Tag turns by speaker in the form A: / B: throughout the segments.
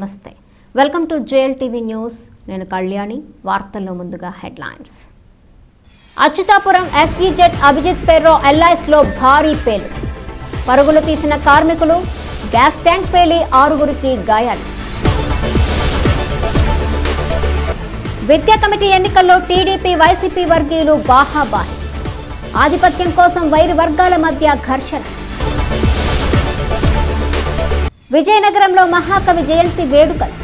A: నమస్తే welcome to JL TV news నేను కళ్యాణి వార్తల్లో ముందుగా హెడ్లైన్స్ అచ్యుతాపురం ఎస్ఈజెడ్ అభిజిత్ పెర్రో ఎల్ఐస్ లో భారీ పేలు పరుగులు తీసిన కార్మికులు గ్యాస్ ట్యాంక్ పేలి 6గురికి గాయాలు విద్యా కమిటీ ఎన్నికల్లో టీడీపీ వైసీపీ వర్గీయులు బాహాబాహి ఆధిపత్యం కోసం వైరు వర్గాల మధ్య ఘర్షణ విజయనగరంలో మహాకవి జయంతి వేడుకలు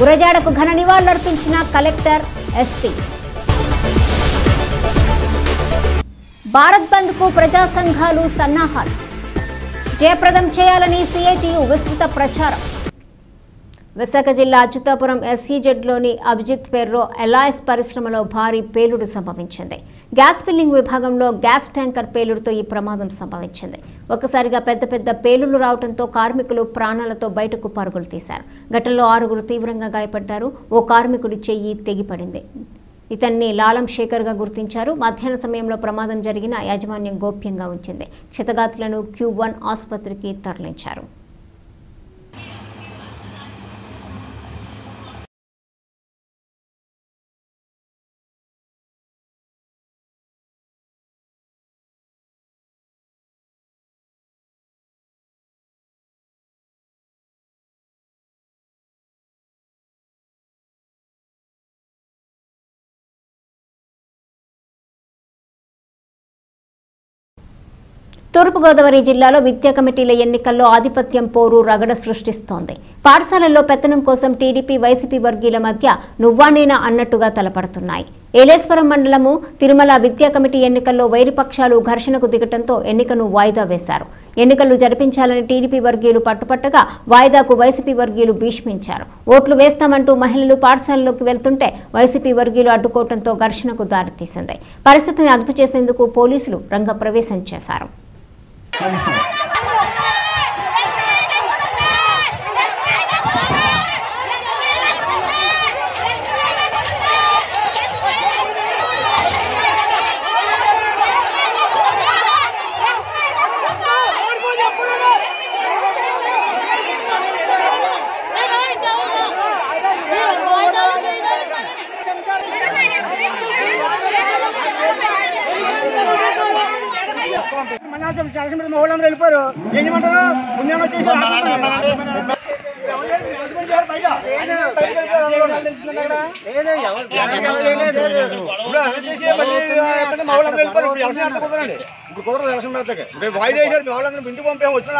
A: గురజాడకు ఘన నివాళులర్పించిన కలెక్టర్ ఎస్పీ భారత్ బంద్కు ప్రజా సంఘాలు సన్నాహాలు జయప్రదం చేయాలని సిఐటియు విస్తృత ప్రచారం విశాఖ జిల్లా అచ్యుతాపురం ఎస్ఈజెడ్లోని అభిజిత్ పెర్రో ఎల్ఐస్ పరిశ్రమలో భారీ పేలుడు సంభవించింది. గ్యాస్ ఫిల్లింగ్ విభాగంలో గ్యాస్ ట్యాంకర్ పేలుడుతో ఈ ప్రమాదం సంభవించింది. ఒక్కసారిగా పెద్ద పేలుళ్లు రావడంతో కార్మికులు ప్రాణాలతో బయటకు పరుగులు తీశారు. ఘటనలో 6గురు తీవ్రంగా గాయపడ్డారు. ఓ కార్మికుడి చెయ్యి తెగిపడింది. ఇతన్ని లాలం శేఖర్గా గుర్తించారు. మధ్యాహ్న సమయంలో ప్రమాదం జరిగిన యాజమాన్యం గోప్యంగా ఉంచింది. క్షతగాతులను Q1 ఆసుపత్రికి తరలించారు. తూర్పుగోదావరి జిల్లాలో విద్యా కమిటీల ఎన్నికల్లో ఆధిపత్యం పోరు రగడ సృష్టిస్తోంది. పాఠశాలల్లో పెత్తనం కోసం టీడీపీ వైసీపీ వర్గీయుల మధ్య నువ్వానేనా అన్నట్టుగా తలపడుతున్నాయి. ఏలేశ్వరం మండలము తిరుమల విద్యా కమిటీ ఎన్నికల్లో వైరుపక్షాలు ఘర్షణకు దిగటంతో ఎన్నికను వాయిదా వేశారు. ఎన్నికలు జరిపించాలని టీడీపీ వర్గీయులు పట్టుపట్టగా వాయిదాకు వైసీపీ వర్గీయులు భీష్మించారు. ఓట్లు వేస్తామంటూ మహిళలు పాఠశాలలోకి వెళ్తుంటే వైసీపీ వర్గీయులు అడ్డుకోవడంతో ఘర్షణకు దారితీసింది. పరిస్థితిని అదుపు చేసేందుకు పోలీసులు రంగప్రవేశం చేశారు.
B: మహిళలందరూ వెళ్ళిపోయారు. ఏం చేయమంటారు? పుణ్యం వచ్చేసి ఇప్పుడు కుదరదు ఎలక్షన్ పెడతాకి. వాయిదా వేసారు. మహిళలందరూ ఇంటికి పంపాము. వచ్చిన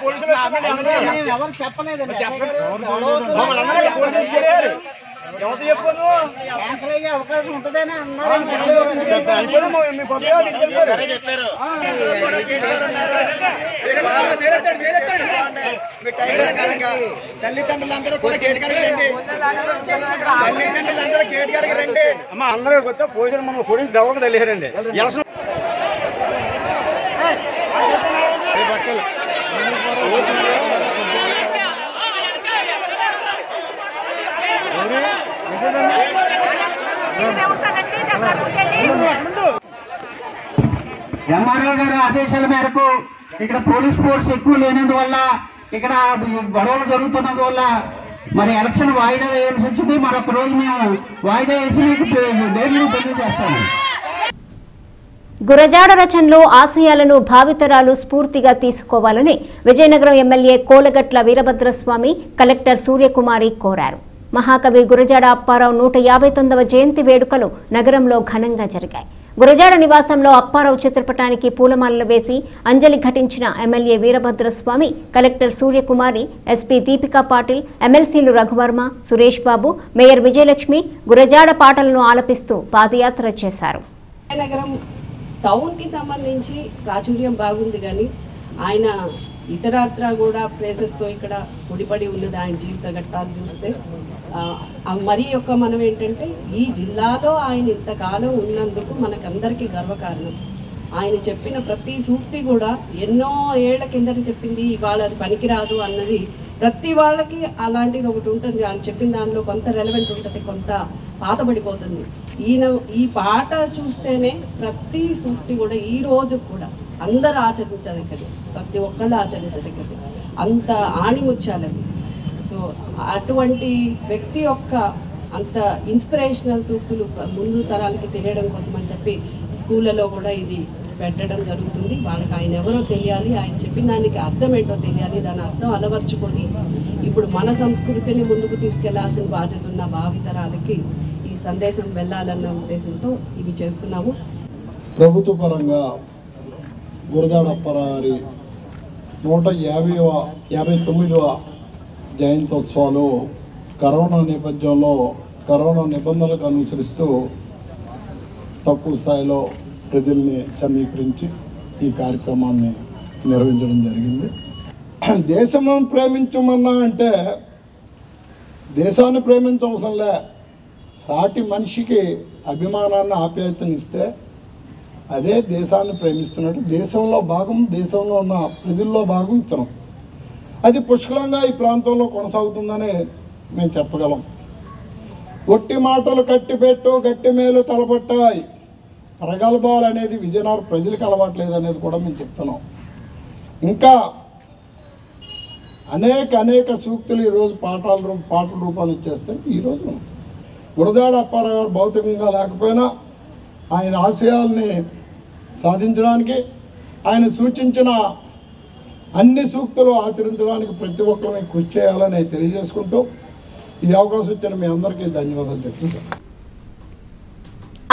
B: పోలీసులు ఎవరు చెప్పలేదు. ఎవరు చెప్పాను క్యాన్సిల్ అయ్యే అవకాశం ఉంటుందని అన్నారు. తల్లిదండ్రులందరూ కూడా గేటుకాడికి రండి. తల్లిదండ్రులందరూ గేటుకాడికి రండి. అందరూ కొత్త పోలీసులు మనం పోలీసు దెబ్బకు తెలియరండి. ఎలక్షన్
C: ఎంఆర్ఓ గారి ఆదేశాల మేరకు ఇక్కడ పోలీస్ ఫోర్స్ ఎక్కువ లేనందువల్ల ఇక్కడ గొడవలు జరుగుతున్నందువల్ల మరి ఎలక్షన్ వాయిదా వేయాల్సి వచ్చింది. మరొక రోజు మేము వాయిదా వేసి మీకు డేట్లు తెలియజేస్తాము.
A: గురజాడ రచనలో ఆశయాలను భావితరాలు స్ఫూర్తిగా తీసుకోవాలని విజయనగరం ఎమ్మెల్యే కోలగట్ల వీరభద్రస్వామి కలెక్టర్ సూర్యకుమారి కోరారు. మహాకవి గురజాడ అప్పారావు 159వ జయంతి వేడుకలు నగరంలో ఘనంగా జరిగాయి. గురజాడ నివాసంలో అప్పారావు చిత్రపటానికి పూలమాలలు వేసి అంజలి ఘటించిన MLA Veerabhadraswamy, collector Suryakumari, SP Deepika Patil, ఎమ్మెల్సీలు రఘువర్మ, సురేష్ బాబు, మేయర్ విజయలక్ష్మి గురజాడ పాటలను ఆలపిస్తూ పాదయాత్ర చేశారు.
D: విజయనగరం టౌన్ కి సంబంధించి ప్రాచుర్యం బాగుంది, కానీ ఆయన ఇతరత్రా కూడా ప్లేసెస్తో ఇక్కడ ముడిపడి ఉన్నది. ఆయన జీవిత ఘట్టాలు చూస్తే మరి యొక్క మనం ఏంటంటే ఈ జిల్లాలో ఆయన ఇంతకాలం ఉన్నందుకు మనకందరికీ గర్వకారణం. ఆయన చెప్పిన ప్రతి సూక్తి కూడా ఎన్నో ఏళ్ల కిందట చెప్పింది, ఇవాళ అది పనికిరాదు అన్నది ప్రతి వాళ్ళకి అలాంటిది ఒకటి ఉంటుంది. ఆయన చెప్పిన దానిలో కొంత రెలవెంట్ ఉంటుంది, కొంత పాతబడిపోతుంది. ఈ పాట చూస్తేనే ప్రతి సూక్తి కూడా ఈ రోజు కూడా అందరూ ఆచరించదగ్గది, ప్రతి ఒక్కళ్ళు ఆచరించదగ్గది. అంత ఆణిముత్యాలవి. సో అటువంటి వ్యక్తి యొక్క అంత ఇన్స్పిరేషనల్ సూక్తులు ముందు తరాలకి తెలియడం కోసం అని చెప్పి స్కూళ్ళలో కూడా ఇది పెట్టడం జరుగుతుంది. వాళ్ళకి ఆయన ఎవరో తెలియాలి, ఆయన చెప్పిన దానికి అర్థం ఏంటో తెలియాలి, దాని అర్థం అలవర్చుకొని ఇప్పుడు మన సంస్కృతిని ముందుకు తీసుకెళ్లాల్సిన బాధ్యత ఉన్న భావితరాలకి ఈ సందేశం వెళ్ళాలన్న ఉద్దేశంతో ఇవి చేస్తున్నాము.
E: ప్రభుత్వ పరంగా గురజాడ అప్పారావు 159వ జయంతోత్సవాలు కరోనా నేపథ్యంలో కరోనా నిబంధనలకు అనుసరిస్తూ తక్కువ స్థాయిలో ప్రజల్ని సమీకరించి ఈ కార్యక్రమాన్ని నిర్వహించడం జరిగింది. దేశం ప్రేమించమన్నా అంటే దేశాన్ని ప్రేమించవసరంలే, సాటి మనిషికి అభిమానాన్ని ఆప్యాయతనిస్తే అదే దేశాన్ని ప్రేమిస్తున్నట్టు. దేశంలో భాగం, దేశంలో ఉన్న ప్రజల్లో భాగం ఇతరం. అది పుష్కలంగా ఈ ప్రాంతంలో కొనసాగుతుందని మేము చెప్పగలం. ఒట్టి మాటలు కట్టిపెట్టు, గట్టి మేలు తలపట్టాయి, ప్రగల్భాలు అనేది విజయనగరం ప్రజలకు అలవాట్లేదు అనేది కూడా మేము చెప్తున్నాం. ఇంకా అనేక సూక్తులు ఈరోజు పాటల రూపాలు ఇచ్చేస్తే ఈరోజు గురజాడ అప్పారావు గారు భౌతికంగా లేకపోయినా ఆయన ఆశయాల్ని సాధించడానికి, ఆయన సూచించిన అన్ని సూక్తులు ఆచరించడానికి ప్రతి ఒక్కరిని కృషి చేయాలని తెలియజేసుకుంటూ ఈ అవకాశం ఇచ్చిన మీ అందరికీ ధన్యవాదాలు చెప్తున్నాను.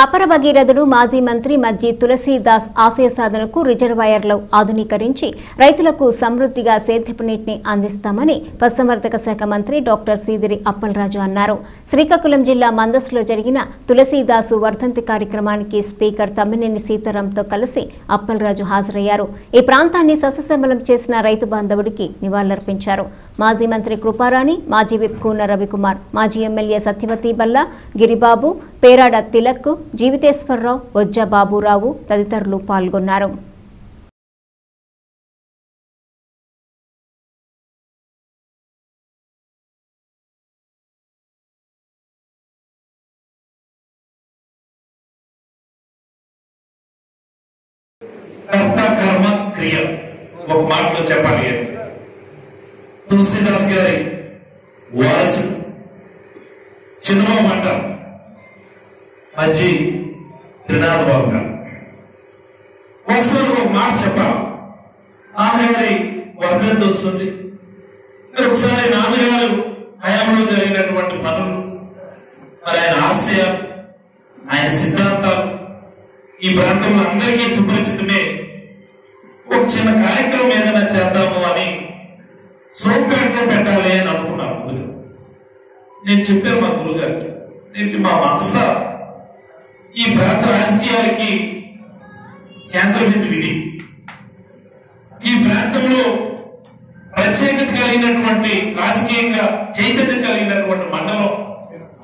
A: అపర భగీరథుడు మాజీ మంత్రి మజ్జి తులసీదాస్ ఆశయ సాధనకు రిజర్వాయర్లు ఆధునీకరించి రైతులకు సమృద్ధిగా సేద్యపు నీటిని అందిస్తామని పశుసంవర్ధక శాఖ మంత్రి డాక్టర్ సీదిరి అప్పలరాజు అన్నారు. శ్రీకాకుళం జిల్లా మందస్సులో జరిగిన తులసీదాసు వర్ధంతి కార్యక్రమానికి స్పీకర్ తమ్మినేని సీతారాంతో కలిసి అప్పలరాజు హాజరయ్యారు. ఈ ప్రాంతాన్ని సస్యశ్యామలం చేసిన రైతు బాంధవుడికి నివాళులర్పించారు. మాజీ మంత్రి కృపారాణి, మాజీ విప్ కూన రవికుమార్, మాజీ ఎమ్మెల్యే సత్యవతి బల్లా, గిరిబాబు, పేరాడ తిలక్, జీవితేశ్వరరావు, వజ్జ బాబురావు తదితరులు పాల్గొన్నారు.
F: కర్మ క్రియ ఒక మాటలో చెప్పాలి అంటే తులసీదాస్ గారి వారసుడు చిన్నబాబు అంటారు మజ్జి త్రినాథ్ బాబు గారు. వాస్తవానికి ఒక మాట చెప్పాలి, నాన్నగారి వర్ధంతి వస్తుంది. ఒకసారి నాన్నగారు హయాంలో జరిగినటువంటి పనులు, మరి ఆయన ఆశయాలు, ఆయన సిద్ధాంతాలు ఈ ప్రాంతంలో అందరికీ సుపరిచితమే. ఒక చిన్న కార్యక్రమం ఏదైనా చేద్దాము అని సోంపేటలో పెట్టాలి అని అనుకున్నాను. ముందుగా నేను చెప్పాను మా గురువు గారికి, ఏంటి మా మనస ఈ ప్రాంత రాజకీయాలకి కేంద్ర బిందు విధి, ఈ ప్రాంతంలో ప్రత్యేకత కలిగినటువంటి రాజకీయంగా చైతన్యం కలిగినటువంటి మండలం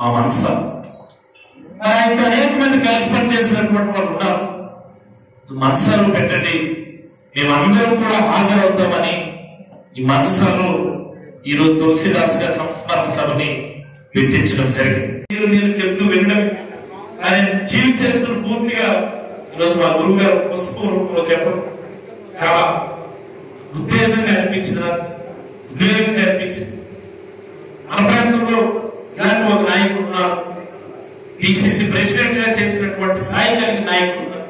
F: మా మనస. మరి ఆయనతో అనేక మంది కలిసి పనిచేసినటువంటి వాళ్ళు ఉన్నారు. మనసాలు పెట్టండి, మేమందరం కూడా హాజరవుతామని ఈ మనసాలు ఈరోజు తులసీదాస్ గారి సంస్మరణ సభని పెట్టించడం జరిగింది. నేను చెప్తూ వినడం, ఆయన జీవిత చరిత్రను పూర్తిగా ఈరోజు మా గురువు గారు పుస్తకం రూపంలో చెప్పడం చాలా ఉత్తేజంగా అనిపించింది, నాకు ఉద్వేగంగా అనిపించింది. మన ప్రాంతంలో ఇలాంటి ఒక నాయకుడు ఉన్నారు, పిసిసి ప్రెసిడెంట్ గా చేసినటువంటి స్థాయి కలిగిన నాయకుడు ఉన్నారు,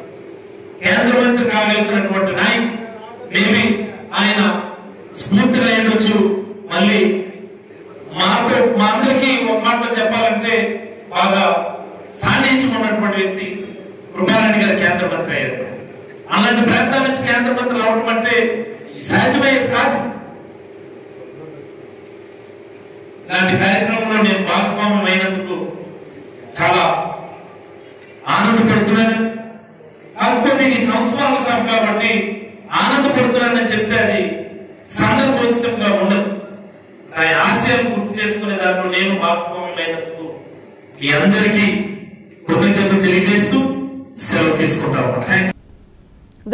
F: కేంద్ర మంత్రి కావాల్సినటువంటి నాయకుడు. మేబీ ఆయన స్ఫూర్తిగా ఉండొచ్చు. మళ్ళీ మా అందరికీ ఒక మాట చెప్పాలంటే బాగా సాధించుకున్నటువంటి వ్యక్తి కృపారాణి గారు కేంద్ర మంత్రి అయ్యారు. అలాంటి ప్రాంతాల నుంచి కేంద్ర మంత్రులు అవడం అంటే సహజమయ్యేది కాదు. ఇలాంటి కార్యక్రమంలో నేను భాగస్వామ్యం అయినందుకు చాలా ఆనందపడుతున్నాను. కాకపోతే ఇది సంస్మరణ సభ కాబట్టి ఆనందపడుతున్నానని చెప్తే అది సందర్భోచితంగా ఉండదు. ఆయన ఆశయాన్ని గుర్తు చేసుకునే దాంట్లో నేను భాగస్వామ్యం అయినందుకు మీ అందరికీ కృతజ్ఞతలు తెలియజేస్తూ సెలవు తీసుకుంటాను.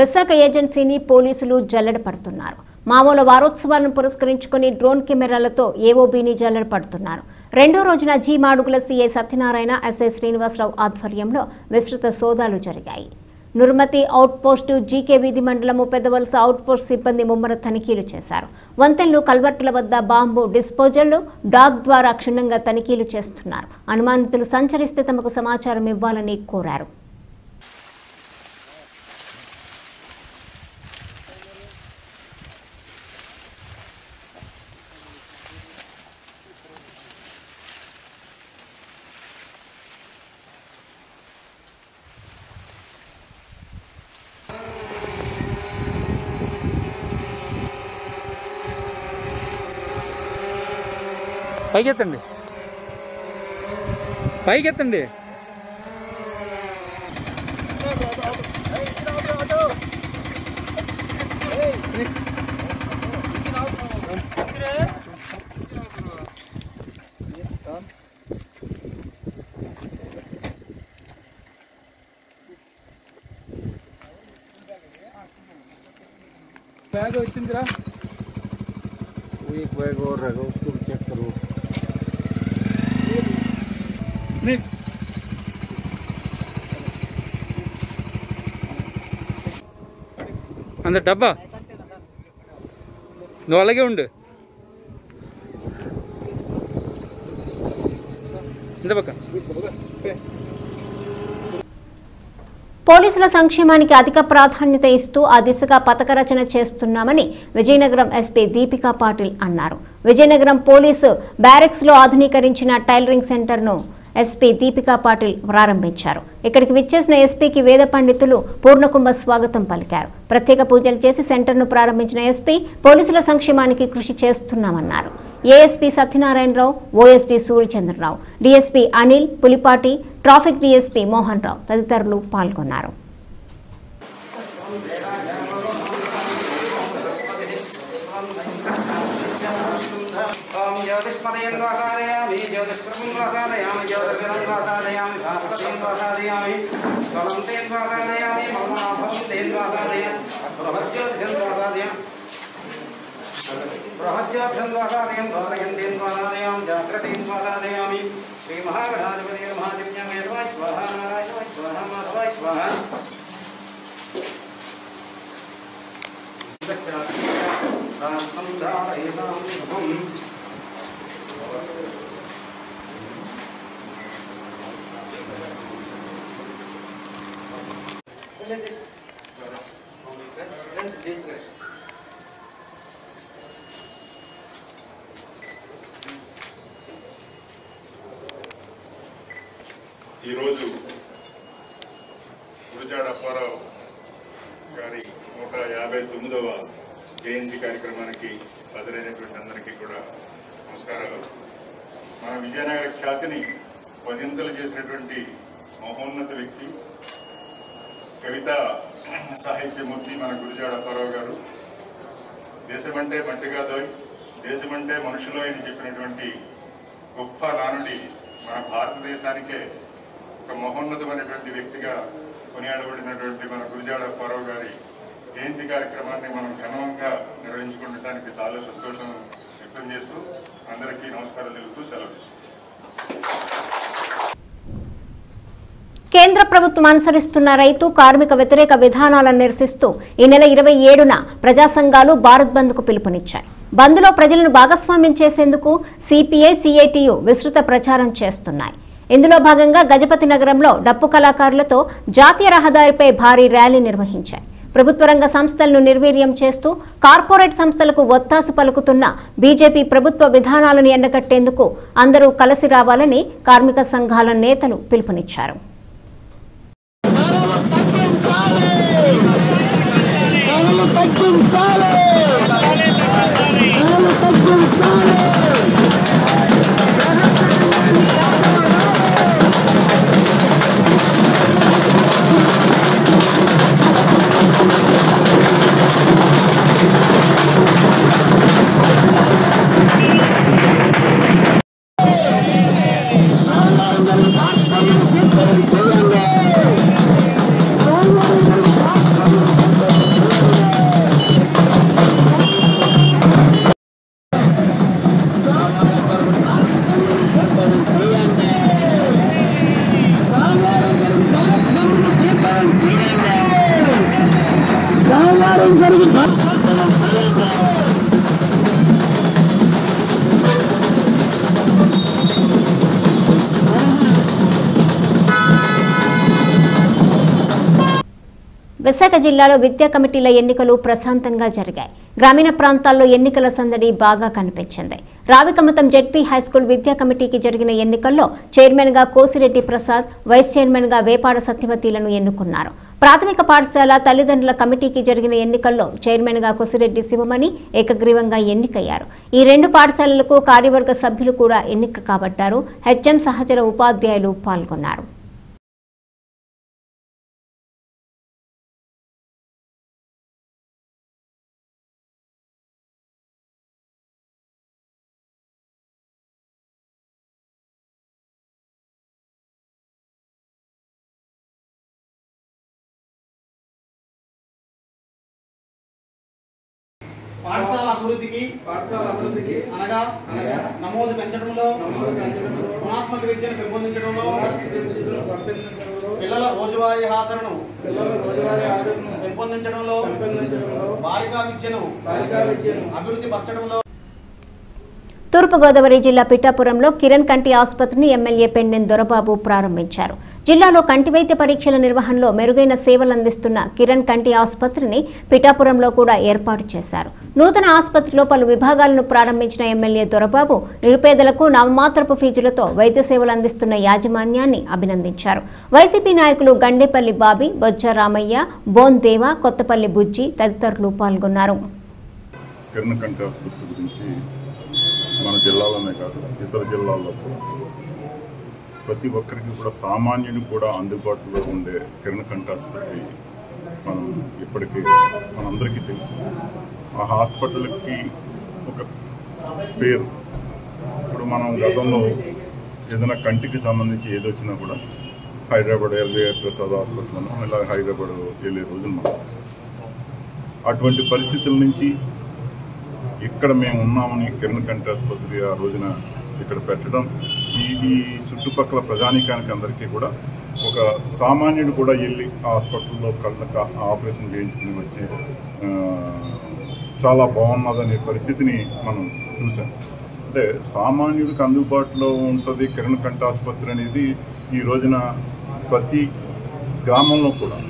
A: విశాఖ ఏజెన్సీని పోలీసులు జల్లెడ పడుతున్నారు. మామూలు వారోత్సవాలను పురస్కరించుకుని డ్రోన్ కెమెరాలతో ఏఓబీని జల్లెడ పడుతున్నారు. రెండో రోజున మాడుగుల సీఐ సత్యనారాయణ, ఎస్ఐ శ్రీనివాసరావు ఆధ్వర్యంలో విస్తృత సోదాలు జరిగాయి. నుర్మతి అవుట్ పోస్టు జీకే వీధి మండలము పెద్దవలస అవుట్ పోస్ట్ సిబ్బంది ముమ్మర తనిఖీలు చేశారు. వంతెనలు కల్వర్టుల వద్ద బాంబు డిస్పోజల్ డాగ్ ద్వారా క్షుణ్ణంగా తనిఖీలు చేస్తున్నారు. అనుమానితులు సంచరిస్తే తమకు సమాచారం ఇవ్వాలని కోరారు.
G: పైకెత్తండి పైకెత్తండి बैग వచ్చిందిరా
E: एक बैग और रहेगा उसको भी चेक करो
G: अंदर डब्बा నువ్వు అలాగే ఉండు ఇంత పక్క
A: పోలీసుల సంక్షేమానికి అధిక ప్రాధాన్యత ఇస్తూ ఆ దిశగా పథక రచన చేస్తున్నామని విజయనగరం ఎస్పీ దీపికా పాటిల్ అన్నారు. విజయనగరం పోలీసు బ్యారెక్స్ లో ఆధునీకరించిన టైలరింగ్ సెంటర్ ను ఎస్పీ దీపికా పాటిల్ ప్రారంభించారు. ఇక్కడికి విచ్చేసిన ఎస్పీకి వేద పండితులు పూర్ణకుంభ స్వాగతం పలికారు. ప్రత్యేక పూజలు చేసి సెంటర్ను ప్రారంభించిన ఎస్పీ పోలీసుల సంక్షేమానికి కృషి చేస్తున్నామన్నారు. ASP Satyanarayanarao, OSD Suryachandrarao, DSP Anil Pulipati, traffic DSP Mohan Rao తదితరులు పాల్గొన్నారు.
H: ज्योतिष्पदयन्वासादयामि ज्योतिष्प्रभुन्वासादयामि ज्योतिर्गणन्वासादयामि भास्पतिन्वासादयामि स्वलन्तेन्वासादयामि मौनाभवन्तेन्वासादयामि बृहज्योतिषन्वासादयामि बृहज्योतिषन्वासादयं गौरयन्तेन्वासादयामि जाग्रतीन्वासादयामि श्रीमहागणाधिपति महादिव्यमेवाय स्वाहा नारायणाय स्वाहा माधवाय स्वाहा
I: ఈరోజు గురజాడ అప్పారావు గారి 159వ జయంతి కార్యక్రమానికి హాజరైనటువంటి అందరికీ కూడా నమస్కారాలు. మన విజయనగర ఖ్యాతిని పదింతలు చేసినటువంటి మహోన్నత వ్యక్తి, కవితా సాహిత్యమూర్తి మన గురజాడ అప్పారావు గారు. దేశమంటే మట్టి కాదోయ్, దేశమంటే మనుషులో అని చెప్పినటువంటి గొప్ప నానుడి మన భారతదేశానికే ఒక మహోన్నతమైనటువంటి వ్యక్తిగా కొనియాడబడినటువంటి మన గురజాడ అప్పారావు గారి జయంతి కార్యక్రమాన్ని మనం ఘనంగా నిర్వహించుకోవడానికి చాలా సంతోషం వ్యక్తం చేస్తూ అందరికీ నమస్కారాలు తెలుపుతూ సెలవు.
A: కేంద్ర ప్రభుత్వం అనుసరిస్తున్న రైతు కార్మిక వ్యతిరేక విధానాలను నిరసిస్తూ ఈ నెల 27న ప్రజా సంఘాలు భారత్ బంద్ కు పిలుపునిచ్చాయి. బంద్లో ప్రజలను భాగస్వామ్యం చేసేందుకు సిపిఐ, సిఐటియు విస్తృత ప్రచారం చేస్తున్నాయి. ఇందులో భాగంగా గజపతి నగరంలో డప్పు కళాకారులతో జాతీయ రహదారిపై భారీ ర్యాలీ నిర్వహించాయి. ప్రభుత్వ రంగ సంస్థలను నిర్వీర్యం చేస్తూ కార్పొరేట్ సంస్థలకు ఒత్తాసు పలుకుతున్న బీజేపీ ప్రభుత్వ విధానాలను ఎండగట్టేందుకు అందరూ కలిసి రావాలని కార్మిక సంఘాల నేతలు పిలుపునిచ్చారు. విశాఖ జిల్లాలో విద్యా కమిటీల ఎన్నికలు ప్రశాంతంగా జరిగాయి. గ్రామీణ ప్రాంతాల్లో ఎన్నికల సందడి బాగా కనిపించింది. రావికమతం జెడ్పీ హైస్కూల్ విద్యా కమిటీకి జరిగిన ఎన్నికల్లో చైర్మన్ గా కోసిరెడ్డి ప్రసాద్, వైస్ చైర్మన్ గా వేపాడ సత్యవతిలను ఎన్నుకున్నారు. ప్రాథమిక పాఠశాల తల్లిదండ్రుల కమిటీకి జరిగిన ఎన్నికల్లో చైర్మన్ గా కోసిరెడ్డి శివమణి ఏకగ్రీవంగా ఎన్నికయ్యారు. ఈ రెండు పాఠశాలలకు కార్యవర్గ సభ్యులు కూడా ఎన్నిక కాబట్టారు. హెచ్ఎం సహచర ఉపాధ్యాయులు పాల్గొన్నారు.
J: పాఠశాల అభివృద్ధికి అనగా నమోదు పెంచడంలో, గుణాత్మక విద్యను పెంపొందించడంలో, పిల్లల రోజువారీ హాజరును పెంపొందించడంలో, బాలికా విద్యను అభివృద్ధి పరచడంలో.
A: తూర్పుగోదావరి జిల్లా పిఠాపురంలో కిరణ్ కంటి ఆసుపత్రిని ఎమ్మెల్యే పెండెం దొరబాబు ప్రారంభించారు. జిల్లాలో కంటి వైద్య పరీక్షల నిర్వహణలో మెరుగైన సేవలు అందిస్తున్న కిరణ్ కంటి ఆసుపత్రిని పిఠాపురంలో కూడా ఏర్పాటు చేశారు. నూతన ఆసుపత్రిలో పలు విభాగాలను ప్రారంభించిన ఎమ్మెల్యే దొరబాబు నిరుపేదలకు నామమాత్రపు ఫీజులతో వైద్య సేవలు అందిస్తున్న యాజమాన్యాన్ని అభినందించారు. వైసీపీ నాయకులు గండేపల్లి బాబీ, బొజ్జ రామయ్య, బోన్ దేవా, కొత్తపల్లి బుజ్జి తదితరులు పాల్గొన్నారు.
I: మన జిల్లాలోనే కాదు ఇతర జిల్లాల్లో కూడా ప్రతి ఒక్కరికి కూడా సామాన్యుడికి కూడా అందుబాటులో ఉండే కిరణ్ కంటి ఆసుపత్రి మనం ఇప్పటికీ మనందరికీ తెలుసు. ఆ హాస్పిటల్కి ఒక పేరు. ఇప్పుడు మనం గతంలో ఏదైనా కంటికి సంబంధించి ఏది వచ్చినా కూడా హైదరాబాద్ ఎల్వీ ప్రసాద్ హాస్పిటల్లో ఇలా హైదరాబాద్ వెళ్ళే రోజులు మనం అటువంటి పరిస్థితుల నుంచి ఇక్కడ మేము ఉన్నామని కిరణ్ కంటి ఆసుపత్రి ఆ రోజున ఇక్కడ పెట్టడం ఈ చుట్టుపక్కల ప్రజానీకానికి అందరికీ కూడా ఒక సామాన్యుడు కూడా వెళ్ళి హాస్పిటల్లో కళ్ళకు ఆపరేషన్ చేయించుకుని వచ్చి చాలా బాగున్నదనే పరిస్థితిని మనం చూసాం. అంటే సామాన్యుడికి అందుబాటులో ఉంటుంది కిరణ్ కంటి ఆసుపత్రి అనేది ఈ రోజున ప్రతి గ్రామంలో కూడా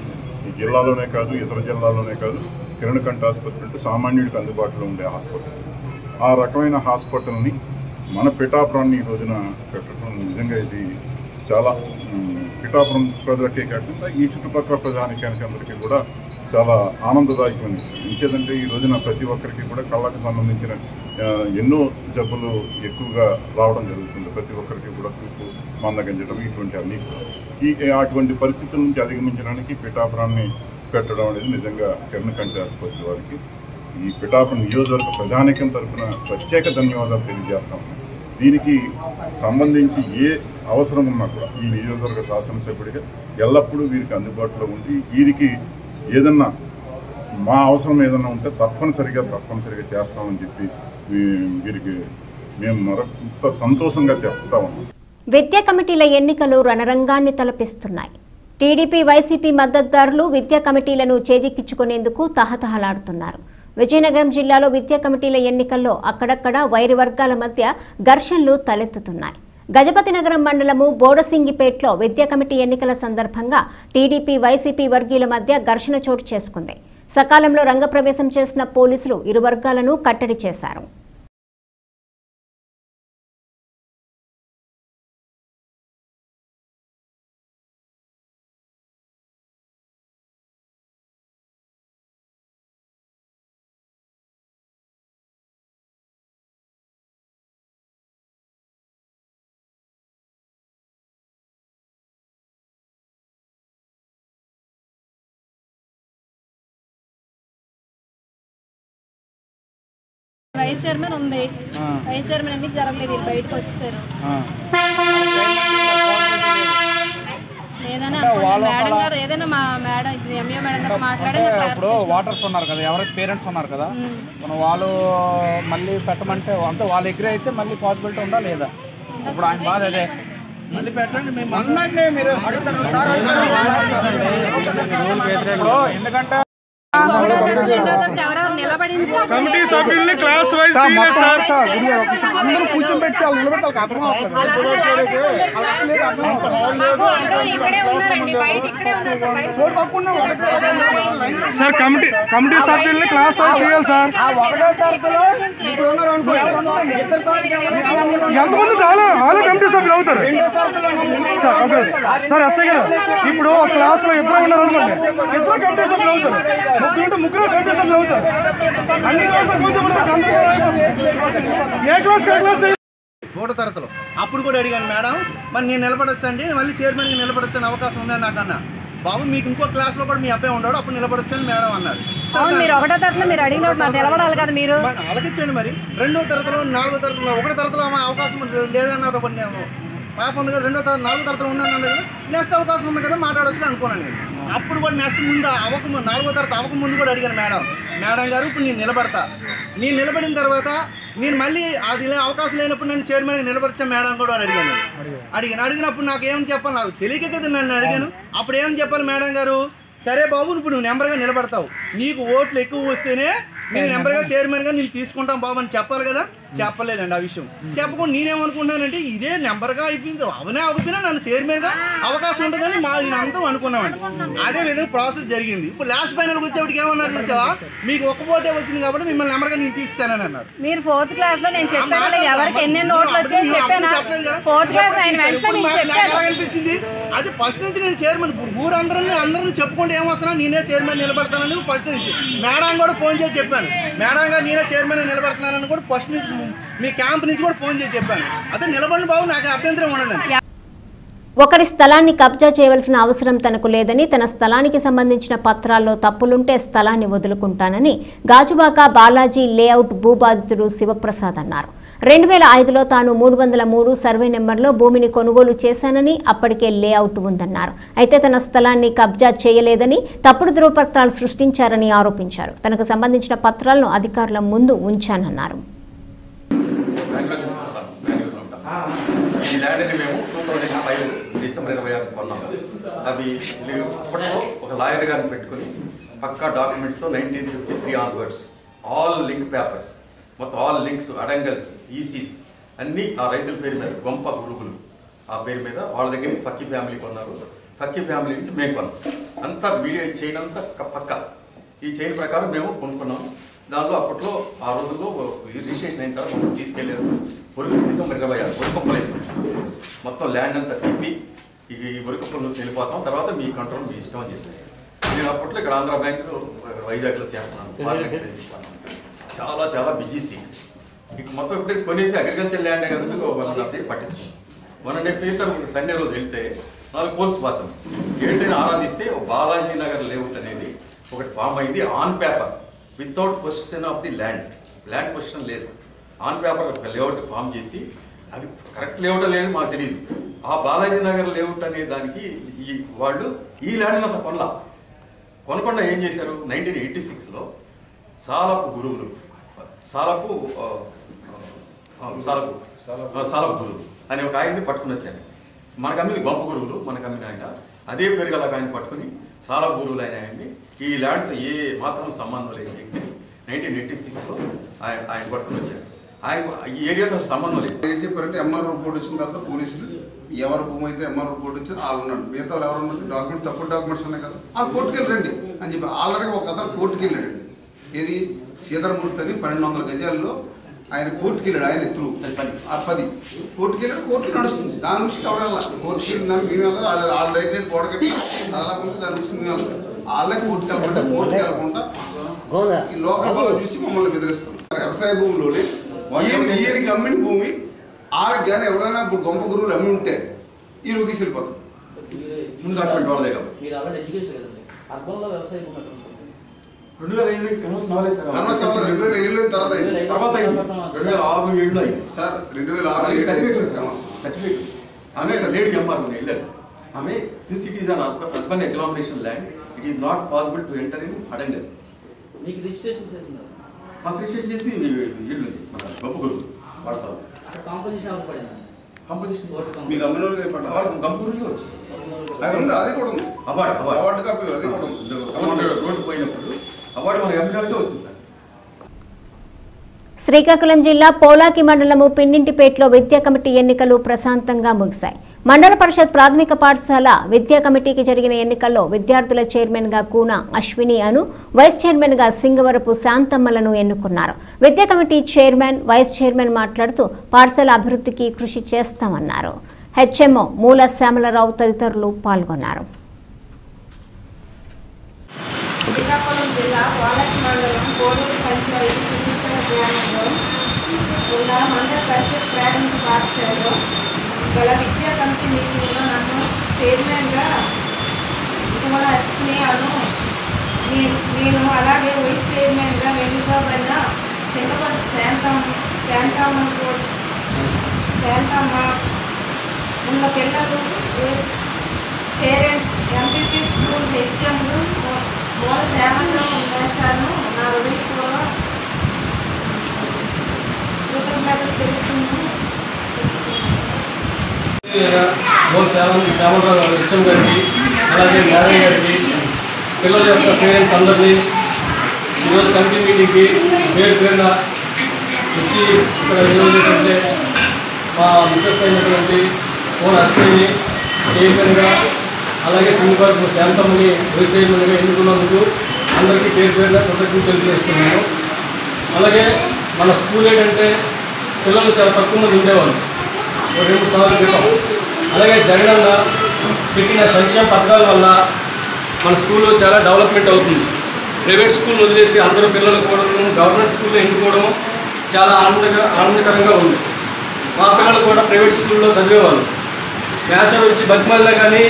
I: ఈ జిల్లాలోనే కాదు ఇతర జిల్లాలోనే కాదు కిరణ్ కంటి ఆసుపత్రి అంటే సామాన్యుడికి అందుబాటులో ఉండే హాస్పిటల్. ఆ రకమైన హాస్పిటల్ని మన పిఠాపురాన్ని ఈ రోజున పెట్టడం నిజంగా ఇది చాలా పిఠాపురం ప్రజలకే కాకుండా ఈ చుట్టుపక్కల ప్రజానికానికి అందరికీ కూడా చాలా ఆనందదాయకమైన విషయం. ఇంకేదంటే ఈ రోజున ప్రతి ఒక్కరికి కూడా కళ్ళకు సంబంధించిన ఎన్నో జబ్బులు ఎక్కువగా రావడం జరుగుతుంది. ప్రతి ఒక్కరికి కూడా చూపు మందగించడం ఇటువంటి అన్ని అటువంటి పరిస్థితుల నుంచి అధిగమించడానికి పిఠాపురాన్ని పెట్టడం అనేది నిజంగా కిరణ్ కంటి ఆసుపత్రి వారికి ఈ పిఠాపురం నియోజకవర్గ ప్రజానికం తరఫున ప్రత్యేక ధన్యవాదాలు తెలియజేస్తాం. దీనికి సంబంధించి ఏ అవసరం ఉన్నా కూడా ఈ నియోజకవర్గ శాసనసభ్యుడిగా ఎల్లప్పుడూ వీరికి అందుబాటులో ఉండి వీరికి ఏదన్నా మా అవసరం ఏదన్నా ఉంటే తప్పనిసరిగా చేస్తామని చెప్పి వీరికి మేము మరింత సంతోషంగా చెప్తా ఉన్నాం.
A: విద్యా కమిటీల ఎన్నికలు రణరంగాన్ని తలపిస్తున్నాయి. టీడీపీ, వైసీపీ మద్దతుదారులు విద్యా కమిటీలను చేజిక్కించుకునేందుకు తహతహలాడుతున్నారు. విజయనగరం జిల్లాలో విద్యా కమిటీల ఎన్నికల్లో అక్కడక్కడ వైరు వర్గాల మధ్య ఘర్షణలు తలెత్తుతున్నాయి. గజపతినగరం మండలము బోడసింగిపేటలో విద్యా కమిటీ ఎన్నికల సందర్భంగా టీడీపీ, వైసీపీ వర్గీయుల మధ్య ఘర్షణ చోటు చేసుకుంది. సకాలంలో రంగప్రవేశం చేసిన పోలీసులు ఇరు వర్గాలను కట్టడి చేశారు.
K: వైస్ చైర్మన్ ఉంది. వైస్ చైర్మన్ ఎందుకు జరగలేదు? బయటకు వచ్చేసారు. మేడం గారు ఏదైనా మా మేడం ఎంఏ మేడం గారు మాట్లాడే
L: ఇప్పుడు వాటర్స్ ఉన్నారు కదా, ఎవరైతే పేరెంట్స్ ఉన్నారు కదా, మనం వాళ్ళు మళ్ళీ పెట్టమంటే అంతా వాళ్ళ దగ్గర అయితే మళ్ళీ పాసిబిలిటీ ఉందా లేదా? ఇప్పుడు ఆయన బాధ అదే మళ్ళీ పెట్టండి. మీరు ఎందుకంటే
M: కమిటీ సభ్యుల్ని క్లాస్ వైజ్
L: అందరూ కూర్చోబెట్టి వాళ్ళు నిలబెట్టాలి అర్థం
M: సార్ కమిటీ సభ్యుల్ని క్లాస్ వైజ్ చేయాలి సార్. ఎంతమంది వాళ్ళు కమిటీ సభ్యులు అవుతారు సార్. ఎస్ఐ గారు ఇప్పుడు క్లాస్ లో ఇద్దరు ఉన్నారు అనుకోండి, ఇద్దరు కమిటీ సభ్యులు అవుతారు. ముగ్గురు కమిటీ సభ్యులు అవుతారు. అన్ని క్లాసులు ఏ క్లాస్
J: మూడో తరగతిలో అప్పుడు కూడా అడిగాను, మేడం మరి నేను నిలబడొచ్చండి, మళ్ళీ చైర్మన్కి నిలబడొచ్చని అవకాశం ఉందని నాకన్నా. బాబు మీకు ఇంకో క్లాస్లో కూడా మీ అబ్బాయి ఉన్నాడు, అప్పుడు నిలబడొచ్చని మేడం అన్నారు.
K: ఒకటో తరగతిలో మీరు అడిగిన నిలబడాలి కదా మీరు.
J: అలాగిచ్చండి మరి. రెండో తరగతిలో, నాలుగో తరగతిలో, ఒకటో తరగతిలో అవకాశం లేదన్నారు. పాప ఉంది కదా, నాలుగో తరగతిలో ఉన్నాను కదా, నెక్స్ట్ అవకాశం ఉంది కదా మాట్లాడవచ్చు అనుకున్నాను నేను. అప్పుడు కూడా నెక్స్ట్ ముందు నాలుగో తరగతి అవ్వకముందు కూడా అడిగాను, మేడం గారు ఇప్పుడు నేను నిలబడతా, నేను నిలబడిన తర్వాత నేను మళ్ళీ అది అవకాశం లేనప్పుడు నేను చైర్మన్కి నిలబడచ్చా మేడం కూడా అని అడిగినప్పుడు నాకు ఏమని చెప్పాలి, నాకు తెలియక కదా నన్ను అడిగాను. అప్పుడు ఏమని చెప్పాలి మేడం గారు, సరే బాబు ఇప్పుడు నువ్వు నెంబర్గా నిలబడతావు, నీకు ఓట్లు ఎక్కువ వస్తేనే నేను నెంబర్గా చైర్మన్గా నేను తీసుకుంటాం బాబు అని చెప్పాలి కదా. చెప్పలేదండి ఆ విషయం. చెప్పకుండా నేనేమనుకుంటున్నానంటే ఇదే నెంబర్గా అయిపోయింది, అవనే అవుతున్నా నన్ను చైర్మన్గా అవకాశం ఉంటుందని నేను అందరం అనుకున్నామండి. అదే విధంగా ప్రాసెస్ జరిగింది. ఇప్పుడు లాస్ట్ ఫైనల్కి వచ్చేప్పటికి ఏమన్నారు చూసావా, మీకు ఒక్క ఓటే వచ్చింది కాబట్టి మిమ్మల్ని నెంబర్గా నేను తీస్తానని అన్నారు.
K: మీరు 4th క్లాస్లో నేను చెప్పాను ఎవరికి ఎన్నెన్ని ఓట్లు వచ్చాయని చెప్పాను. 4th క్లాస్
J: అనిపించింది అది ఫస్ట్ నుంచి నేను చైర్మన్ అందరినీ చెప్పుకుంటే ఏమొస్తున్నా నేనే చైర్మన్ నిలబడతానని ఫస్ట్ నుంచి మేడం కూడా ఫోన్ చేసి చెప్పాను. మేడం గారు నేనే చైర్మన్ నిలబడతానని కూడా ఫస్ట్ నుంచి మీ క్యాంప్ నుంచి కూడా ఫోన్ చేసి చెప్పాను. అదే నిలబడిన బాబు నాకు అభ్యంతరం ఉండదండి.
A: ఒకరి స్థలాన్ని కబ్జా చేయవలసిన అవసరం తనకు లేదని, తన స్థలానికి సంబంధించిన పత్రాల్లో తప్పులుంటే స్థలాన్ని వదులుకుంటానని గాజువాక బాలాజీ లేఅవుట్ భూబాధితుడు శివప్రసాద్ అన్నారు. 2005లో తాను 303 సర్వే నెంబర్లో భూమిని కొనుగోలు చేశానని, అప్పటికే లేఅవుట్ ఉందన్నారు. అయితే తన స్థలాన్ని కబ్జా చేయలేదని, తప్పుడు ధృవపత్రాలు సృష్టించారని ఆరోపించారు. తనకు సంబంధించిన పత్రాలను అధికారుల ముందు ఉంచానన్నారు.
N: ఈ ల్యాండ్ని మేము 2005 డిసెంబర్ 26 కొన్నాము. అవి అప్పట్లో ఒక లాయర్ గారిని పెట్టుకుని పక్కా డాక్యుమెంట్స్తో 1953 ఆన్వర్డ్స్ ఆల్ లింక్ పేపర్స్ మొత్తం ఆల్ లింక్స్, అడంగల్స్, ఈసీస్ అన్నీ ఆ రైతుల పేరు మీద, గొంప గురుగులు ఆ పేరు మీద వాళ్ళ దగ్గర నుంచి పక్కి ఫ్యామిలీ కొన్నారు. పక్కి ఫ్యామిలీ నుంచి మేము కొన్నాం. అంతా మీడియా చైన్ అంతా పక్క ఈ చైన్ ప్రకారం మేము కొనుక్కున్నాము. దానిలో అప్పట్లో ఆ రోజుల్లో రిజిస్ట్రేషన్ అయిన తర్వాత మమ్మల్ని తీసుకెళ్ళారు. డిసెంబర్ 26 వరికొప్పలేసి మొత్తం ల్యాండ్ అంతా తిప్పి ఈ వరికొప్పల నుంచి వెళ్ళిపోతాం, తర్వాత మీ కంట్రోల్ మీ ఇష్టం అని చెప్పి నేను అప్పట్లో ఇక్కడ ఆంధ్ర బ్యాంక్ వైజాగ్లో చేస్తున్నాను. ఫారెన్ ఎక్స్చేంజ్ చాలా చాలా బిజీ సీన్. ఇక మొత్తం ఇప్పుడు కొనేసి అగ్రికల్చర్ ల్యాండ్ కదా 1.5 year పట్టించుకున్నాం. 1.5 years సండే రోజు వెళ్తే 4 పోల్స్ పోతాం. ఏంటని ఆరాధిస్తే బాలాజీ నగర్ లేఅవుట్ అనేది ఒకటి ఫామ్ అయింది on paper without position of the land. Land position లేదు, ఆన్ పేపర్ ఒక లేఅవుట్ ఫామ్ చేసి, అది కరెక్ట్ లేఅవుట్ లేదు మాకు తెలియదు. ఆ బాలాజీ నగర్ లేఅవుట్ అనే దానికి వాళ్ళు ఈ ల్యాండ్ని అసలు కొనకుండా ఏం చేశారు, 1986లో సాలపు గురువులు సాలపు గురువులు అని ఒక ఆయన్ని పట్టుకుని వచ్చారు. మనకు అమ్మింది గొంప గురువులు, మనకు అమ్మిన ఆయన అదే పేరు గల ఆయన పట్టుకుని సాలపు గురువులు అయిన ఆయన్ని ఈ ల్యాండ్తో ఏ మాత్రం సంబంధం లేని వ్యక్తిని 1986లో ఆయన పట్టుకుని వచ్చారు. ఆయన ఈ ఏరియాతో సంబంధం లేదు.
O: ఏం చెప్పారంటే ఎంఆర్ రిపోర్ట్ వచ్చిన తర్వాత పోలీసులు ఎవరు భూమి అయితే ఎంఆర్ రిపోర్ట్ వచ్చింది వాళ్ళు ఉన్నాడు, మిగతా వాళ్ళు ఎవరు ఉన్నారు, డాక్యుమెంట్ తప్పుడు డాక్యుమెంట్స్ ఉన్నాయి కదా వాళ్ళు కోర్టుకు వెళ్ళండి అని చెప్పి ఆల్రెడీ ఒక అతను కోర్టుకు వెళ్ళాడండి. ఏది సీతారామూర్తి అని 1200 గజాల్లో ఆయన కోర్టుకు వెళ్ళాడు. ఆయన త్రూ 10 కోర్టుకు వెళ్ళాడు, కోర్టులో నడుస్తుంది. దాని నుంచి ఎవరైనా కోర్టుకు వెళ్ళిన దాన్ని మేము వెళ్ళాలి, వాళ్ళ రైట్ రేట్ పోడగట్టి అలా ఉంటే దాని నుంచి మేము వెళ్ళాలి. వాళ్ళే కోర్టుకు వెళ్ళకుండా కోర్టుకు వెళ్ళకుండా ఈ లోకల్ వాళ్ళు చూసి మమ్మల్ని బెదిరిస్తాం. వ్యవసాయ భూమిలోనే ఈయనకి అమ్మిన భూమి వాళ్ళకి కానీ ఎవరైనా ఇప్పుడు గొంప గురువులు అమ్మి ఉంటే ఈ రోగిసి వెళ్ళిపోతాం.
N: ముందు అటువంటి వాళ్ళదే కాబట్టి 2005 కన్వర్స్ నాలేజ్ సార్.
O: కన్వర్స్ 2007 తర్వాత
N: 2006 అయింది
O: సార్. 2006
N: సర్టిఫికేట్ ఆమె లేడీ ఎంఆర్ వెళ్ళారు. ఆమె since it is an urban agglomeration land, it is not possible to enter in adangal.
P: మీకు రిజిస్ట్రేషన్ చేస్తున్నారు?
N: మాకు రిజిస్ట్రేషన్ చేసి ఇల్లు మన గొప్ప గురువు వాడతాం.
P: కాంపోజిషన్ ఎవరు పడింది?
N: కాంపోజిషన్
O: మీకు అమ్మిన వాళ్ళకి
N: గొప్ప గురువులు వచ్చి
O: అది ఉంది, అది కూడా ఉంది.
N: అవార్డు
O: కాపీ అది కూడా ఉంది.
N: రోడ్డు పోయినప్పుడు అవార్డు మన ఎంపీలకే వచ్చింది సార్.
A: శ్రీకాకుళం జిల్లా పోలాకి మండలము పిన్నింటిపేటలో విద్యా కమిటీ ఎన్నికలు ప్రశాంతంగా ముగిశాయి. మండల పరిషత్ ప్రాథమిక పాఠశాల విద్యా కమిటీకి జరిగిన ఎన్నికల్లో విద్యార్థుల చైర్మన్ గా కూన అశ్విని అను, వైస్ చైర్మన్ గా సింగవరపు శాంతమ్మలను ఎన్నుకున్నారు. విద్యా కమిటీ చైర్మన్, వైస్ చైర్మన్ మాట్లాడుతూ పాఠశాల అభివృద్ధికి కృషి చేస్తామన్నారు. హెచ్ఎంఓ మూల శ్యామలరావు తదితరులు పాల్గొన్నారు.
Q: శ్రీకాకుళం జిల్లా పోలాకి మండలం కోడూరు పంచాయతీ చిన్నపేట గ్రామంలో ఉన్న మండల పరిషత్ ప్రాథమిక పాఠశాలలో గల విద్యా కమిటీ మీటింగ్లో నన్ను చైర్మన్గా కూన అశ్విని అను, నేను అలాగే వైస్ చైర్మన్గా ఎన్నుకోబడిన సింగవరపు శాంతమ్మ ఉన్న పిల్లలు, పేరెంట్స్, ఎంపీపీ స్కూల్ హెచ్ఎంలు, మూల శ్యామలరావు వేషాలను నా హృదయపూర్వక కృతజ్ఞతలు తెలుపుతున్నాను.
R: శ్యామలరావు గారు, హెచ్ఎం గారికి, అలాగే మేడం గారికి, పిల్లల యొక్క పేరెంట్స్ అందరినీ ఈరోజు కమిటీ మీటింగ్కి పేరు పేరున వచ్చి ఇక్కడ ఈరోజు ఏంటంటే మా మిస్సెస్ అయినటువంటి కూన అశ్విని చైర్మన్గా, అలాగే సింగవరపు శాంతమ్మని వైస్ చైర్మన్గా ఎన్నుకున్నందుకు అందరికీ పేరు పేరున కృతజ్ఞతలు తెలియజేస్తున్నాను. అలాగే మన స్కూల్ ఏంటంటే పిల్లలు చాలా తక్కువ మంది ఉండేవాళ్ళు 2 సంవత్సరాల క్రితం. అలాగే జగనన్న పెట్టిన సంక్షేమ పథకాల వల్ల మన స్కూల్ చాలా డెవలప్మెంట్ అవుతుంది. ప్రైవేట్ స్కూల్ వదిలేసి అందరూ పిల్లలు కూడా గవర్నమెంట్ స్కూల్లో ఎన్నుకోవడం చాలా ఆనందకరంగా ఉంది. మా పిల్లలు కూడా ప్రైవేట్ స్కూల్లో చదివేవాళ్ళు. వేసవి వచ్చి బతిమాలినా కానీ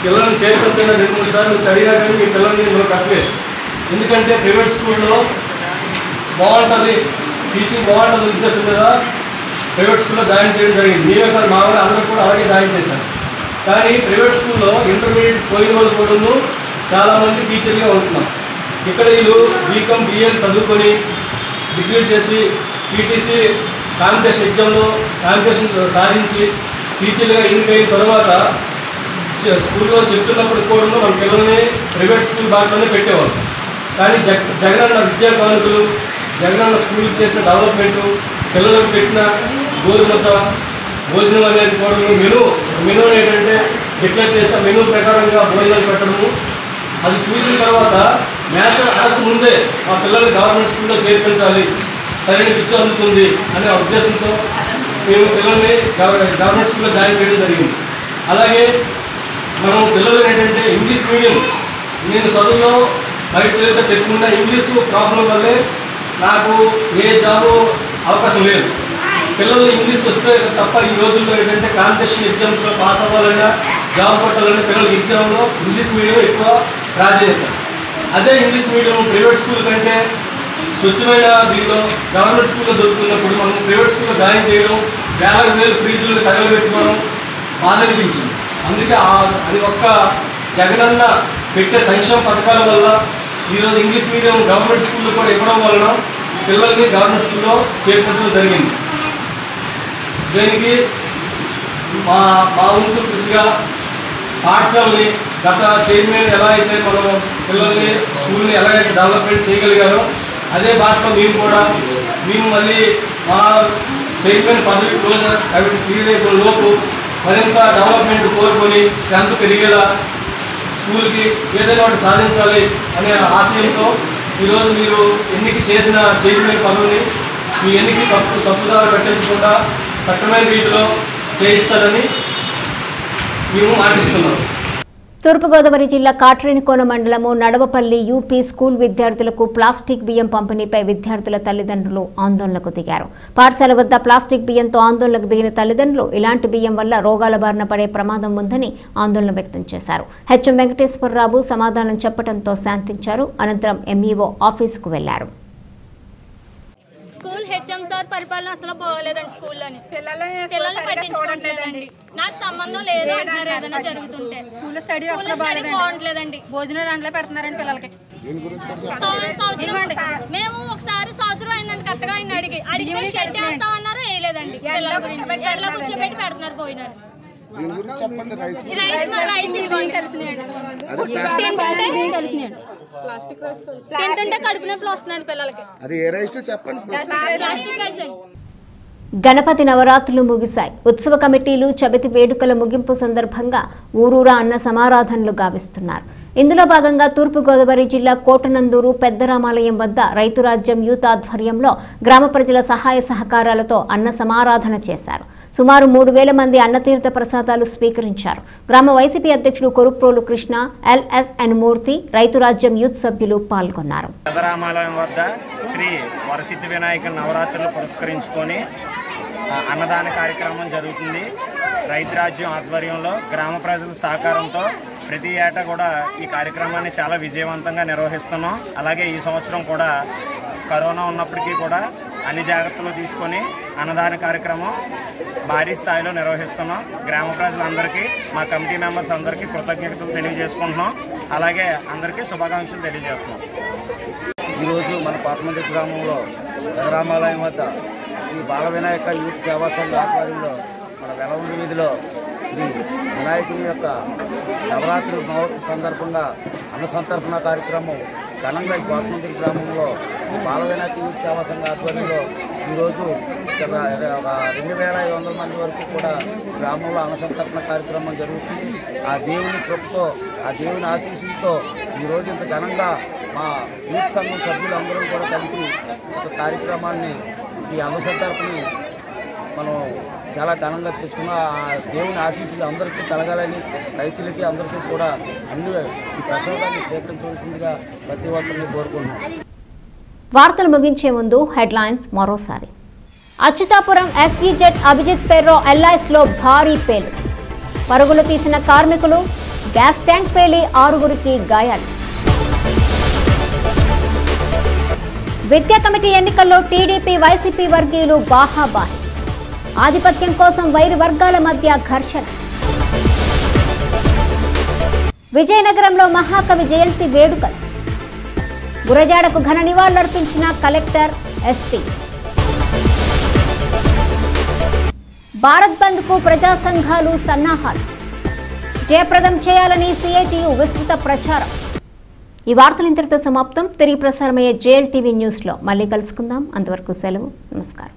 R: పిల్లల్ని చేరుకొచ్చిన 2-3 సార్లు చదివినా కానీ మీ పిల్లల్ని ఇందులో కట్టలేదు. ఎందుకంటే ప్రైవేట్ స్కూల్లో బాగుంటుంది, టీచింగ్ బాగుంటుంది ఉద్దేశం మీద ప్రైవేట్ స్కూల్లో జాయిన్ చేయడం జరిగింది. మేమే కాదు, మా వాళ్ళు అందరూ కూడా అలాగే జాయిన్ చేశారు. కానీ ప్రైవేట్ స్కూల్లో ఇంటర్మీడియట్ పోయిన వాళ్ళు కూడా చాలామంది టీచర్గా ఉంటున్నాం. ఇక్కడ వీళ్ళు బీకామ్, బిఎల్ చదువుకొని డిగ్రీ చేసి పీటీసీ కాంపిటీషన్ ఎగ్జామ్లో కాంపిటీషన్ సాధించి టీచర్లుగా ఎన్నికైన తర్వాత స్కూల్లో చెప్తున్నప్పుడు కూడా మన పిల్లల్ని ప్రైవేట్ స్కూల్ బాటలోనే పెట్టేవాళ్ళు. కానీ జగనన్న విద్యా కానుకలు, జగనన్న స్కూల్ చేసిన డెవలప్మెంటు, పిల్లలకు పెట్టిన గోధుమత భోజనం అనేది కూడా మెనూ ఏంటంటే డిక్లేర్ చేసిన మెనూ ప్రకారంగా భోజనాలు పెట్టడము, అది చూసిన తర్వాత మ్యాథ్స్ ఆడక ముందే మా పిల్లల్ని గవర్నమెంట్ స్కూల్లో చేర్పించాలి, సరైన విద్య అందుతుంది అనే ఉద్దేశంతో మేము పిల్లల్ని గవర్నమెంట్ స్కూల్లో జాయిన్ చేయడం జరిగింది. అలాగే మనం పిల్లలు ఏంటంటే ఇంగ్లీష్ మీడియం, నేను చదువులో బయట చదివితే పెట్టుకున్న ఇంగ్లీష్ ప్రాబ్లం వల్లే నాకు ఏ జాబు అవకాశం లేదు. పిల్లలు ఇంగ్లీష్ వస్తే తప్ప ఈ రోజుల్లో ఏంటంటే కాంపిటీషన్ ఎగ్జామ్స్లో పాస్ అవ్వాలన్నా జాబ్ కొట్టాలన్నా పిల్లలకి ఎగ్జామ్లో ఇంగ్లీష్ మీడియం ఎక్కువ ప్రాధాన్యత. అదే ఇంగ్లీష్ మీడియం ప్రైవేట్ స్కూల్ కంటే స్వచ్ఛమైన దీనిలో గవర్నమెంట్ స్కూల్లో దొరుకుతున్నప్పుడు మనం ప్రైవేట్ స్కూల్లో జాయిన్ చేయడం, 50,000 ఫీజులు తగలబెట్టుకోవడం బాధ అనిపించింది. అందుకే అది ఒక్క జగనన్న పెట్టే సంక్షేమ పథకాల వల్ల ఈరోజు ఇంగ్లీష్ మీడియం గవర్నమెంట్ స్కూల్లో కూడా ఇవ్వడం వలన పిల్లల్ని గవర్నమెంట్ స్కూల్లో చేర్పించడం జరిగింది. దీనికి మా వంతు కృషిగా పాఠశాలని గత చైర్మన్ ఎలా అయితే మనం పిల్లల్ని స్కూల్ని ఎలాగైతే డెవలప్మెంట్ చేయగలిగారో అదే బాటలో మేము మళ్ళీ మా చైర్మన్ పదవి క్లియర్ అయిపోయిన లోపు మరింత డెవలప్మెంట్ కోరుకొని స్ట్రెంత్ పెరిగేలా స్కూల్కి ఏదైనా ఒకటి సాధించాలి అనే ఆశయంతో ఈరోజు మీరు ఎన్నిక చేసిన చైర్మన్ పదవిని మీ ఎన్నిక తప్పుదారు పెట్టించకుండా సక్రమైన రీతిలో చేయిస్తారని మేము మాటిస్తున్నాం.
A: తూర్పుగోదావరి జిల్లా కాట్రేనికోన మండలము నడవపల్లి యూపీ స్కూల్ విద్యార్థులకు ప్లాస్టిక్ బియ్యం పంపిణీపై విద్యార్థుల తల్లిదండ్రులు ఆందోళనకు దిగారు. పాఠశాల వద్ద ప్లాస్టిక్ బియ్యంతో ఆందోళనకు దిగిన తల్లిదండ్రులు ఇలాంటి బియ్యం వల్ల రోగాల బారిన పడే ప్రమాదం ఉందని ఆందోళన వ్యక్తం చేశారు. హెచ్ఎం వెంకటేశ్వరరావు సమాధానం చెప్పడంతో శాంతించారు. అనంతరం ఎంఈఓ ఆఫీసుకు వెళ్లారు.
K: స్కూల్ హెచ్ఎం సార్ పరిపాలన అసలు బాగోలేదండి. స్కూల్లోని పిల్లల్ని పట్టించుకోవట్లేదండి. నాకు సంబంధం లేదు అంటున్నారు. ఏదైనా జరుగుతుంటే స్కూల్ స్టడీ బాగుంటలేదండి. భోజనాలు అంట్లో పెడుతున్నారండి పిల్లలకి. మేము ఒకసారి సంవత్సరం అయిందండి కరెక్ట్గా ఆయన అడిగితే షెడ్ వేస్తామన్నారు, వేయలేదండి. పిల్లల గురించి ఎట్లా కూర్చోబెట్టి పెడుతున్నారు భోజనాలు.
S: దీని గురించి చెప్పండి. రైస్
K: తింటుంటే కడుపు నొప్పులు వస్తున్నాయి పిల్లలకి.
S: అది ఏ రైస్ చెప్పండి.
K: ప్లాస్టిక్ రైస్ అండి.
A: గణపతి నవరాత్రులు ముగిశాయి. ఉత్సవ కమిటీలు చవితి వేడుకల ముగింపు సందర్భంగా ఊరూరా అన్న సమారాధనలు గావిస్తున్నారు. ఇందులో భాగంగా తూర్పుగోదావరి జిల్లా కోటనందూరు పెద్దరామాలయం వద్ద రైతు రాజ్యం యూత్ ఆధ్వర్యంలో గ్రామ ప్రజల సహాయ సహకారాలతో అన్న సమారాధన చేశారు. సుమారు 3000 మంది అన్నతీర్థ ప్రసాదాలు స్వీకరించారు. గ్రామ వైసీపీ అధ్యక్షులు కొరుప్రోలు కృష్ణ, ఎల్ఎస్ఎన్ మూర్తి, రైతు రాజ్యం యూత్ సభ్యులు పాల్గొన్నారు.
T: పెద్దరామాలయం వద్ద శ్రీ వరసిద్ధి వినాయక నవరాత్రులు పురస్కరించుకొని అన్నదాన కార్యక్రమం జరుగుతుంది. రైతు రాజ్యం ఆధ్వర్యంలో గ్రామ ప్రజల సహకారంతో ప్రతి ఏటా కూడా ఈ కార్యక్రమాన్ని చాలా విజయవంతంగా నిర్వహిస్తున్నాం. అలాగే ఈ సంవత్సరం కూడా కరోనా ఉన్నప్పటికీ కూడా అన్ని జాగ్రత్తలు తీసుకొని అన్నదాన కార్యక్రమం భారీ స్థాయిలో నిర్వహిస్తున్నాం. గ్రామ ప్రజలందరికీ, మా కమిటీ మెంబర్స్ అందరికీ కృతజ్ఞతలు తెలియజేసుకుంటున్నాం. అలాగే అందరికీ శుభాకాంక్షలు తెలియజేస్తున్నాం.
U: ఈరోజు మన పాతమంది గ్రామంలో పెద్దరామాలయం వద్ద ఈ బాల వినాయక యూత్ సేవా సంఘ ఆధ్వర్యంలో మన వెలవండి వీధిలో శ్రీ వినాయకుని యొక్క నవరాత్రి మహోత్సవ సందర్భంగా అన్న సంతర్పణ కార్యక్రమం ఘనంగా ఈ పాతమంది గ్రామంలో ఈ బాల వినాయక యూత్ సేవా సంఘ ఆధ్వర్యంలో ఈరోజు 2500 మంది వరకు కూడా గ్రామంలో అన్న సంతర్పణ కార్యక్రమం జరుగుతుంది. ఆ దేవుని కృపతో, ఆ దేవుని ఆశీస్సులతో ఈరోజు ఇంత ఘనంగా మా యూత్ సంఘం సభ్యులందరూ కూడా కలిసి ఒక కార్యక్రమాన్ని ఈ అన్న సంతర్పణని మనం చాలా ఘనంగా తీసుకున్న ఆ దేవుని ఆశీస్సులు అందరికీ కలగాలని, రైతులకి అందరికీ కూడా అన్ని ఈ ప్రసాదాన్ని స్వీకరించవలసిందిగా ప్రతి ఒక్కరిని కోరుకుంటున్నాం.
A: వార్తలు ముగించే ముందు హెడ్లైన్స్ మరోసారి. అచ్యుతాపురం ఎస్ఈజెడ్ అభిజిత్ పెర్రో ఎల్ఐస్లో భారీ పేలు. పరుగులు తీసిన కార్మికులు, గ్యాస్ ట్యాంక్ పేలి 6గురికి గాయాలు. విద్యా కమిటీ ఎన్నికల్లో టీడీపీ వైసీపీ వర్గీయులు బాహాబాహి. ఆధిపత్యం కోసం వైరు వర్గాల మధ్య ఘర్షణ. విజయనగరంలో మహాకవి జయంతి వేడుకలు. గురజాడకు ఘన నివాళులర్పించిన కలెక్టర్, ఎస్పీ. భారత్ బంద్కు ప్రజా సంఘాలు సన్నాహాలు. జయప్రదం చేయాలని సిఐటియు విస్తృత ప్రచారం. ఈ వార్తలు ఇంతటితో సమాప్తం. తిరిగి ప్రసారమయ్యే జేఎల్ టీవీ న్యూస్లో మళ్ళీ కలుసుకుందాం. అంతవరకు సెలవు. నమస్కారం.